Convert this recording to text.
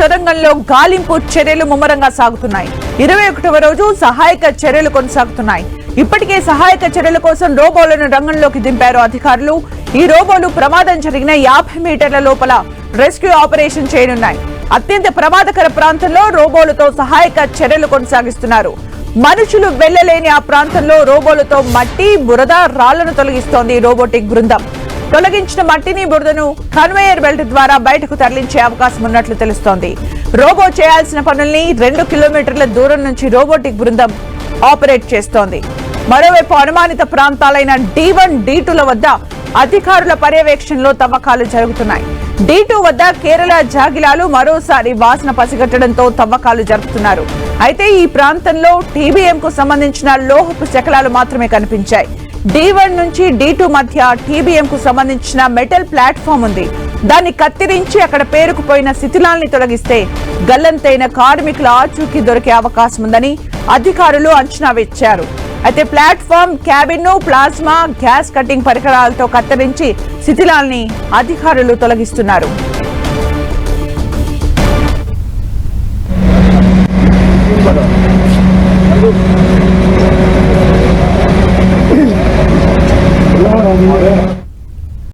సొరంగంలో గాలింపు చర్యలు ముమ్మరంగా సాగుతున్నాయి. 21వ రోజు సహాయక చర్యలు కొనసాగుతున్నాయి. ఇప్పటికే సహాయక చర్యల కోసం రోబోలను రంగంలోకి దింపారు అధికారులు. ఈ రోబోలు ప్రమాదం జరిగిన 50 మీటర్ల లోపల రెస్క్యూ ఆపరేషన్ చేయనున్నాయి. అత్యంత ప్రమాదకర ప్రాంతంలో రోబోలతో సహాయక చర్యలు కొనసాగిస్తున్నారు. మనుషులు వెళ్లలేని ఆ ప్రాంతంలో రోబోలతో మట్టి, బురద, రాళ్లను తొలగిస్తోంది రోబోటిక్ బృందం. తొలగించిన మట్టిని, బురదను కన్వేయర్ బెల్ట్ ద్వారా బయటకు తరలించే అవకాశం ఉన్నట్లు తెలుస్తోంది. రోబో చేయాల్సిన పనుల్ని 2 కిలోమీటర్ల దూరం నుంచి రోబోటిక్ బృందం ఆపరేట్ చేస్తోంది. మరోవైపు అనుమానిత ప్రాంతాలైన D1, D2ల వద్ద అధికారుల పర్యవేక్షణలో తవ్వకాలు జరుగుతున్నాయి. D2 వద్ద కేరళ జాగిలాలు మరోసారి వాసన పసిగట్టడంతో తవ్వకాలు జరుపుతున్నారు. అయితే ఈ ప్రాంతంలో TBM కు సంబంధించిన లోహపు శకలాలు మాత్రమే కనిపించాయి. D1 నుంచి D2 మధ్య TBM కు సంబంధించిన మెటల్ ప్లాట్ఫామ్ ఉంది. దాన్ని కత్తిరించి అక్కడ పేరుకుపోయిన శిథిలాల్ని తొలగిస్తే గల్లంతైన కార్మికుల ఆచూకీ దొరికే అవకాశం ఉందని అధికారులు అంచనా వేశారు. అయితే ప్లాట్ఫామ్, క్యాబిన్ ను ప్లాస్మా గ్యాస్ కటింగ్ పరికరాలతో కత్తిరించి శిథిలాల్ని అధికారులు తొలగిస్తున్నారు.